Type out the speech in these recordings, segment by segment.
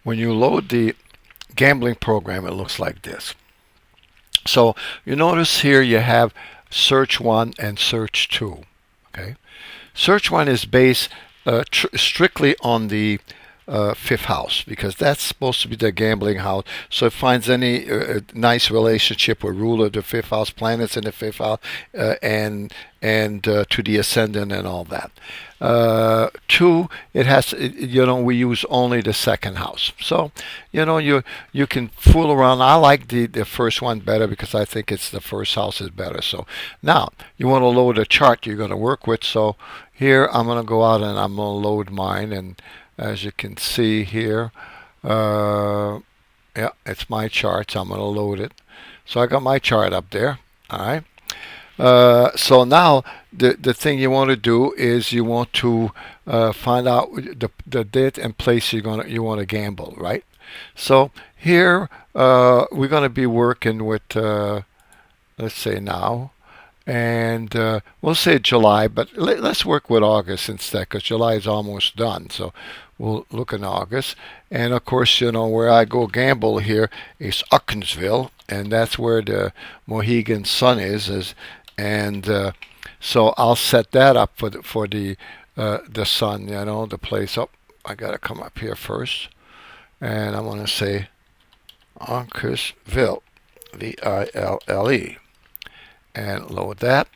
when you load the gambling program, it looks like this. So you notice here you have search 1 and search 2. Okay, search 1 is based strictly on the fifth house, because that's supposed to be the gambling house. So it finds any nice relationship with ruler of the fifth house, planets in the fifth house, and to the ascendant and all that. Two, it has, we use only the second house. So, you can fool around. I like the first one better because I think it's the first house is better. So now you want to load a chart you're going to work with. So here I'm going to go out and I'm going to load mine, and as you can see here, yeah, it's my chart, so I'm going to load it. So I got my chart up there. All right. So now the thing you want to do is you want to find out the date and place you want to gamble, right? So here we're going to be working with let's say now, and we'll say July, but let's work with August instead, because July is almost done. So we'll look in August, and of course, where I go gamble here is Uckensville, and that's where the Mohegan Sun is, and so I'll set that up for the sun, the place. Oh, I gotta come up here first, and I'm gonna say Uckensville, Ville, and load that,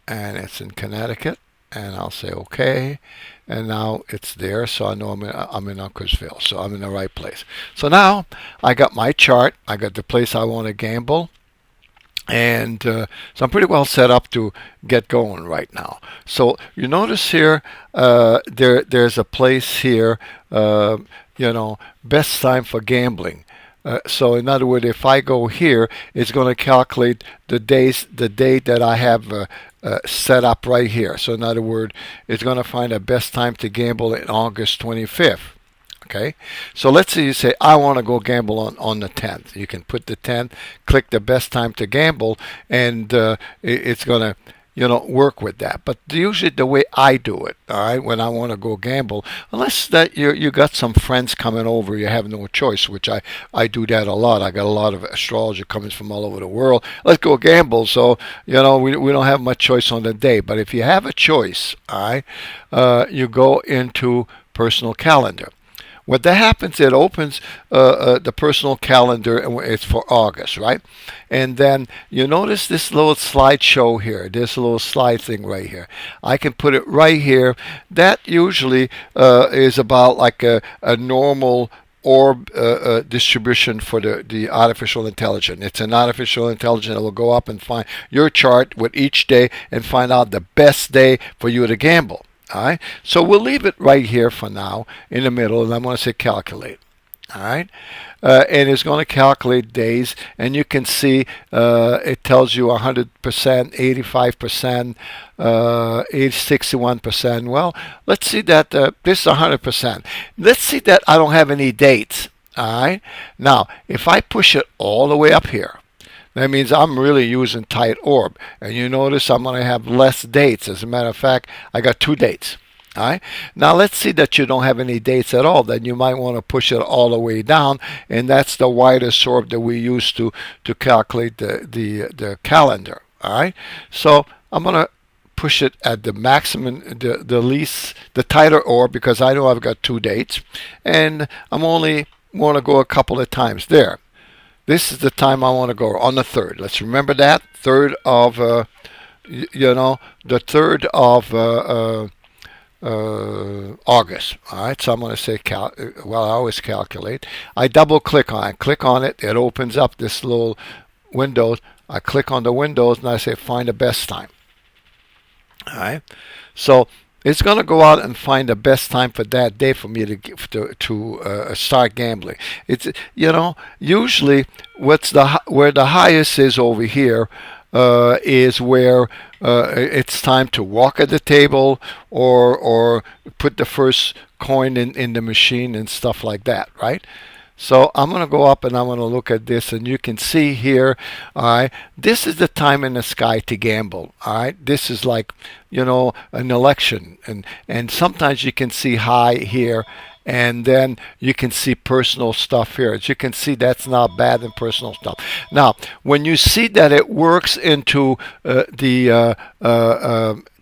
and it's in Connecticut, and I'll say okay, and now it's there, so I know I'm in Uncasville, so I'm in the right place. So now I got my chart, I got the place I want to gamble, and so I'm pretty well set up to get going right now. So you notice here, there's a place here, best time for gambling. So in other words, if I go here, it's going to calculate the date that I have set up right here. So in other words, it's going to find the best time to gamble in August 25th. Okay, so let's say you say, I want to go gamble on the 10th. You can put the 10th, click the best time to gamble, and it's going to work with that. But usually the way I do it, all right, when I want to go gamble, unless that you got some friends coming over, you have no choice, which I do that a lot. I got a lot of astrologer coming from all over the world. Let's go gamble. So, we don't have much choice on the day. But if you have a choice, all right, you go into personal calendar. What that happens, it opens the personal calendar, and it's for August, right? And then you notice this little slideshow here, this little slide thing right here. I can put it right here. That usually is about like a normal orb distribution for the artificial intelligence. It's an artificial intelligence that will go up and find your chart with each day and find out the best day for you to gamble. All right, so we'll leave it right here for now in the middle, and I'm going to say calculate. All right, and it's going to calculate days, and you can see it tells you 100%, 85%, 61%. Well, let's see that this is 100%. Let's see that I don't have any dates. All right, now if I push it all the way up here, that means I'm really using tight orb. And you notice I'm going to have less dates. As a matter of fact, I got 2 dates. All right. Now let's see that you don't have any dates at all. Then you might want to push it all the way down. And that's the widest orb that we use to calculate the calendar. All right. So I'm going to push it at the maximum, the tighter orb, because I know I've got 2 dates. And I'm only want to go a couple of times there. This is the time I want to go on the 3rd. Let's remember that 3rd of the 3rd of August. All right, so I'm going to say I always calculate. I double click on it. It opens up this little window. I click on the windows and I say find the best time. All right, so it's going to go out and find the best time for that day for me to start gambling. It's usually where the highest is over here is where it's time to walk at the table or put the first coin in the machine and stuff like that, right? So I'm going to go up and I'm going to look at this, and you can see here, all right, this is the time in the sky to gamble, all right? This is like, an election, and sometimes you can see high here, and then you can see personal stuff here. As you can see, that's not bad in personal stuff. Now, when you see that it works into the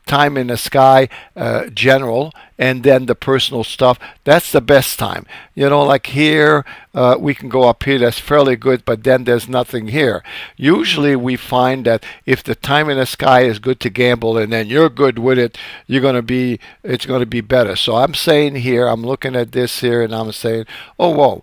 time in the sky general, and then the personal stuff, that's the best time. Like here, we can go up here, that's fairly good, but then there's nothing here. Usually we find that if the time in the sky is good to gamble and then you're good with it, it's going to be better. So I'm saying here, I'm looking at this here and I'm saying, oh, whoa,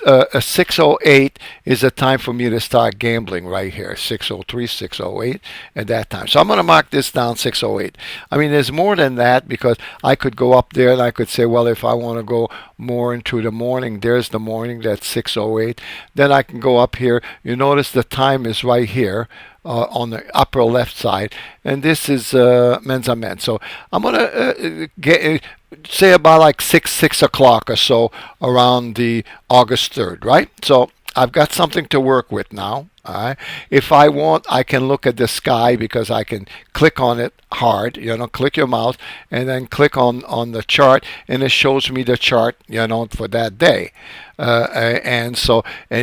a 608 is a time for me to start gambling right here, 603, 608 at that time. So I'm going to mark this down, 608. I mean, there's more than that, because I could go up there and I could say, well, if I want to go more into the morning, there's the morning, that's 608. Then I can go up here. You notice the time is right here on the upper left side, and this is men's and men. So I'm going to say about like 6 o'clock or so around the August 3rd, right? So I've got something to work with now. All right. If I want, I can look at the sky, because I can click on it hard, click your mouse and then click on the chart, and it shows me the chart, for that day. And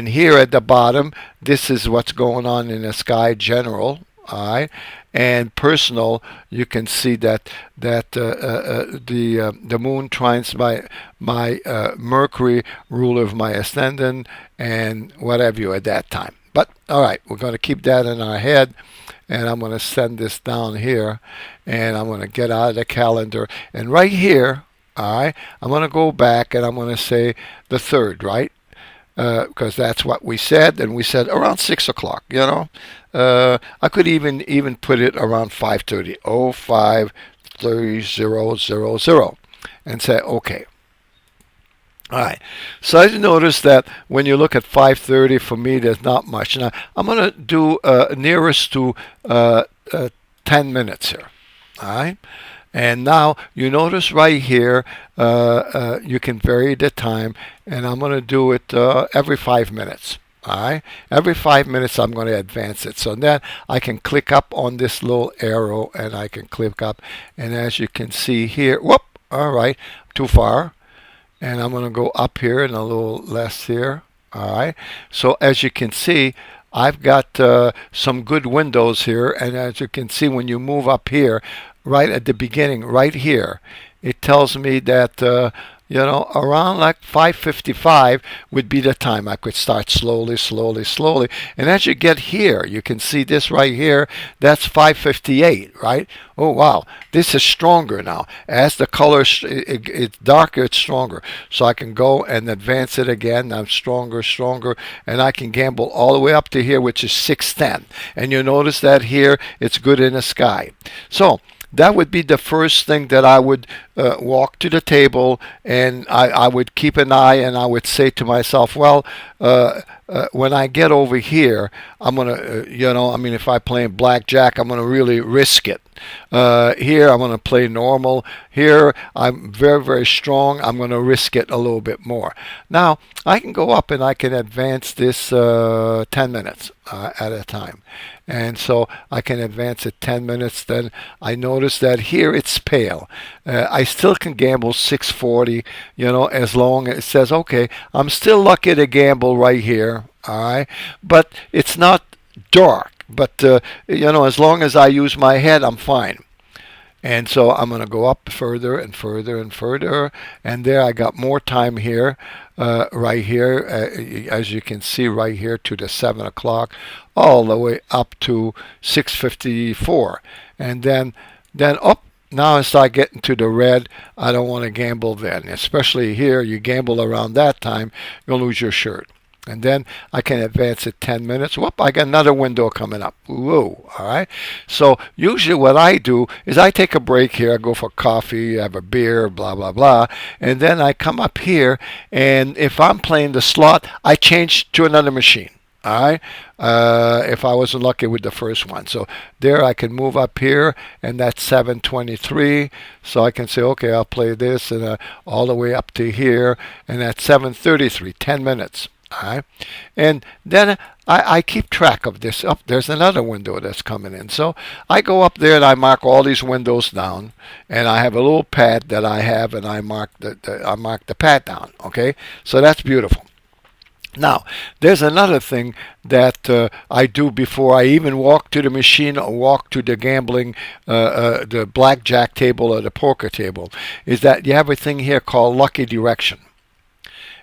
here at the bottom, this is what's going on in the sky general. All right. And personal, you can see that the moon trines my Mercury, ruler of my ascendant, and what have you at that time. But all right, we're going to keep that in our head, and I'm going to send this down here, and I'm going to get out of the calendar, and right here, all right, I'm going to go back and I'm going to say the 3rd, right? Because that's what we said, and we said around 6 o'clock. I could even put it around 5:30, 05:30:00, and say okay. All right. So as you notice that when you look at 5:30, for me, there's not much. Now I'm going to do nearest to 10 minutes here. All right. And now you notice right here, you can vary the time, and I'm going to do it every 5 minutes. All right. Every 5 minutes, I'm going to advance it. So then I can click up on this little arrow, and I can click up. And as you can see here, whoop, all right, too far. And I'm going to go up here and a little less here. All right. So as you can see, I've got some good windows here. And as you can see, when you move up here, right at the beginning, right here, it tells me that, around like 5:55 would be the time I could start slowly, slowly, slowly. And as you get here, you can see this right here, that's 5:58, right? Oh, wow, this is stronger now. As the color it's darker, it's stronger. So I can go and advance it again. I'm stronger, stronger, and I can gamble all the way up to here, which is 6:10. And you notice that here, it's good in the sky. So that would be the first thing that I would walk to the table, and I would keep an eye, and I would say to myself, well, when I get over here, I'm going to, if I play blackjack, I'm going to really risk it. Here, I'm going to play normal. Here, I'm very, very strong. I'm going to risk it a little bit more. Now, I can go up and I can advance this 10 minutes at a time. And so I can advance it 10 minutes. Then I notice that here it's pale. I still can gamble 640, as long as it says, okay, I'm still lucky to gamble right here. All right. But it's not dark. But, as long as I use my head, I'm fine. And so I'm going to go up further and further and further. And there I got more time here, right here, as you can see right here to the 7 o'clock, all the way up to 6:54. And then up. Now I start getting to the red. I don't want to gamble then. Especially here, you gamble around that time, you'll lose your shirt. And then I can advance it 10 minutes. Whoop, I got another window coming up. Whoa, all right? So usually what I do is I take a break here. I go for coffee, have a beer, blah, blah, blah. And then I come up here, and if I'm playing the slot, I change to another machine. All right, if I wasn't lucky with the first one. So there I can move up here, and that's 7:23. So I can say, okay, I'll play this, and all the way up to here, and that's 7:33, 10 minutes. All right. And then I keep track of this. Up there's another window that's coming in. So I go up there and I mark all these windows down, and I have a little pad that I have, and I mark the pad down. Okay. So that's beautiful. Now, there's another thing that I do before I even walk to the machine or walk to the gambling, the blackjack table or the poker table, is that you have a thing here called lucky direction.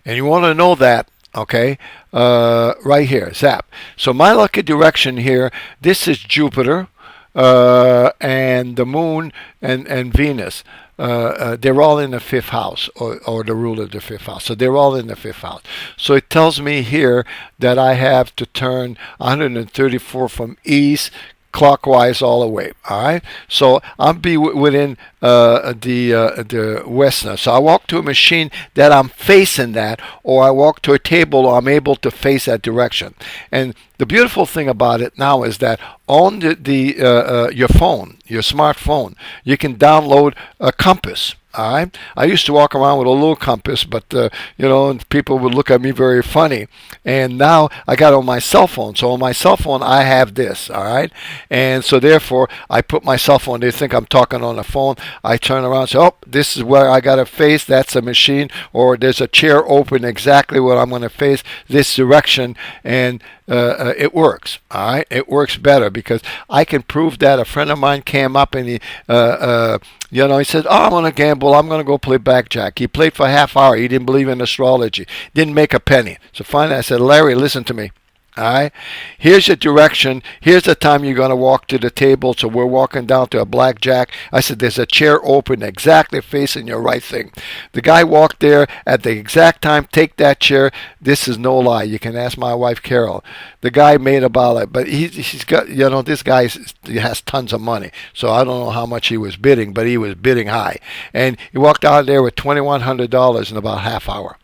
And you want to know that, okay, right here, zap. So my lucky direction here, this is Jupiter and the moon and Venus. They're all in the fifth house, or the ruler of the fifth house. So they're all in the fifth house. So it tells me here that I have to turn 134 from east clockwise all the way. All right. So I'll be within the west now. So I walk to a machine that I'm facing that, or I walk to a table I'm able to face that direction. And the beautiful thing about it now is that on your phone, your smartphone, you can download a compass. All right. I used to walk around with a little compass, but and people would look at me very funny. And now I got it on my cell phone. So on my cell phone, I have this. All right. And so therefore, I put my cell phone. They think I'm talking on the phone. I turn around and say, "Oh, this is where I got to face. That's a machine, or there's a chair open exactly where I'm going to face this direction." And it works. All right. It works better because I can prove that. A friend of mine came up and he said, "Oh, I'm going to gamble. I'm going to go play blackjack." He played for a half hour. He didn't believe in astrology. Didn't make a penny. So finally I said, "Larry, listen to me. All right. Here's your direction. Here's the time you're going to walk to the table." So we're walking down to a blackjack. I said, "There's a chair open exactly facing your right thing." The guy walked there at the exact time. Take that chair. This is no lie. You can ask my wife, Carol. The guy made about it, but he's got, this guy has tons of money. So I don't know how much he was bidding, but he was bidding high. And he walked out there with $2,100 in about a half hour.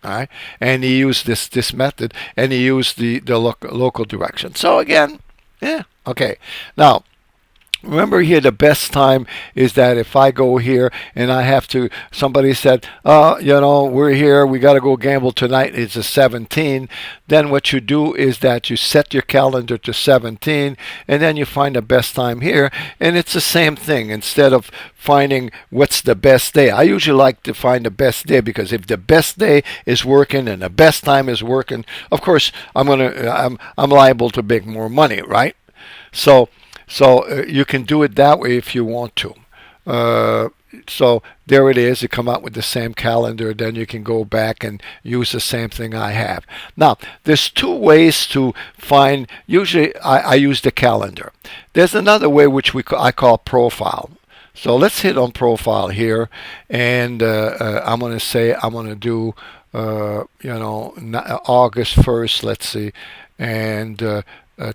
All right, and he used this method, and he used the local direction. So again, yeah, okay. Now, remember here, the best time is that if I go here and I have to, somebody said, we're here, we got to go gamble tonight, it's a 17. Then what you do is that you set your calendar to 17, and then you find the best time here, and it's the same thing. Instead of finding what's the best day, I usually like to find the best day, because if the best day is working and the best time is working, of course I'm liable to make more money, right? So you can do it that way if you want to. So there it is. You come out with the same calendar. Then you can go back and use the same thing I have. Now, there's two ways to find. Usually, I use the calendar. There's another way which I call profile. So let's hit on profile here, and I'm going to say I'm going to do August 1st. Let's see, and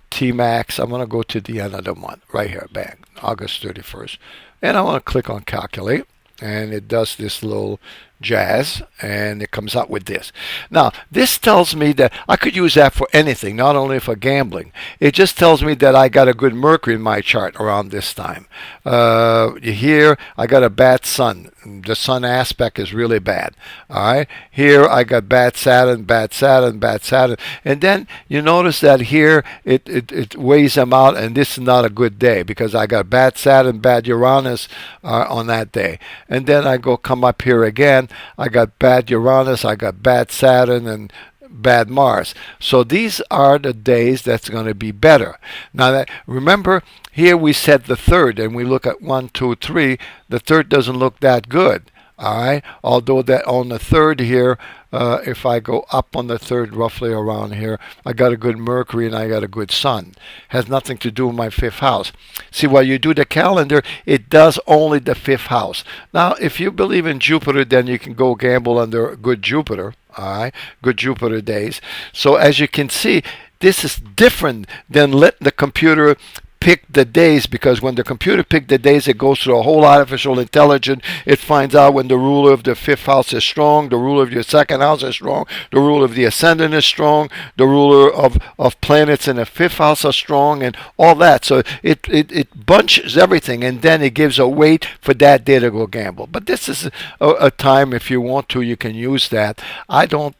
T-Max, I'm going to go to the end of the month, right here, bang, August 31st. And I want to click on calculate, and it does this little jazz, and it comes out with this. Now, this tells me that I could use that for anything, not only for gambling. It just tells me that I got a good Mercury in my chart around this time. Here, I got a bad sun. The sun aspect is really bad. All right. Here, I got bad Saturn, bad Saturn, bad Saturn. And then you notice that here, it weighs them out, and this is not a good day because I got bad Saturn, bad Uranus on that day. And then I come up here again. I got bad Uranus, I got bad Saturn, and bad Mars. So these are the days that's going to be better. Now, remember, here we said the third, and we look at 1, 2, 3. The third doesn't look that good. All right. Although that on the third here, if I go up on the third, roughly around here, I got a good Mercury and I got a good Sun. Has nothing to do with my fifth house. See, while you do the calendar, it does only the fifth house. Now, if you believe in Jupiter, then you can go gamble under good Jupiter. All right, good Jupiter days. So as you can see, this is different than letting the computer pick the days, because when the computer picks the days, it goes through a whole artificial intelligence. It finds out when the ruler of the fifth house is strong, the ruler of your second house is strong, the ruler of the ascendant is strong, the ruler of planets in the fifth house are strong, and all that. So it bunches everything, and then it gives a weight for that day to go gamble. But this is a time, if you want to, you can use that. I don't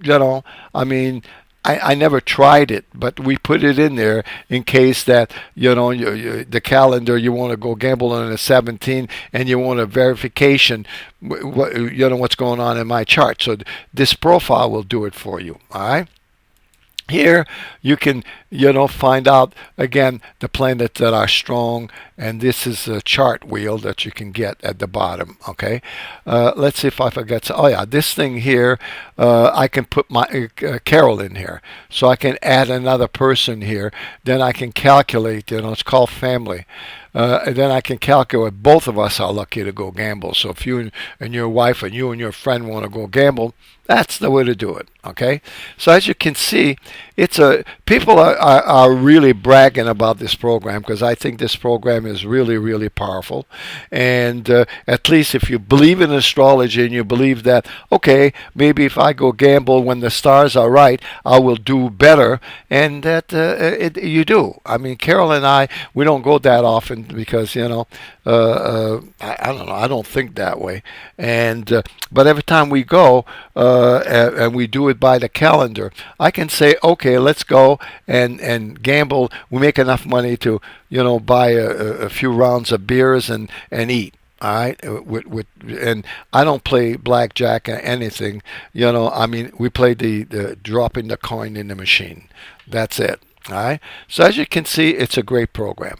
you know, I mean, I never tried it, but we put it in there in case that, the calendar, you want to go gamble on a 17 and you want a verification, what's going on in my chart. So this profile will do it for you. All right. Here you can, find out again the planets that are strong, and this is a chart wheel that you can get at the bottom. Okay, let's see if I forget. Oh yeah, this thing here, I can put my Carol in here, so I can add another person here. Then I can calculate. It's called family. And then I can calculate. Both of us are lucky to go gamble. So if you and your wife and you and your friend want to go gamble, that's the way to do it. Okay. So as you can see, people are really bragging about this program because I think this program is really, really powerful. And at least if you believe in astrology and you believe that, okay, maybe if I go gamble when the stars are right, I will do better. And that you do. I mean, Carol and I, we don't go that often because, I don't know. I don't think that way. And but every time we go, and we do it by the calendar, I can say, okay, let's go and gamble. We make enough money to, buy a few rounds of beers and eat. All right, and I don't play blackjack or anything. I mean, we play the dropping the coin in the machine. That's it. All right. So as you can see, it's a great program.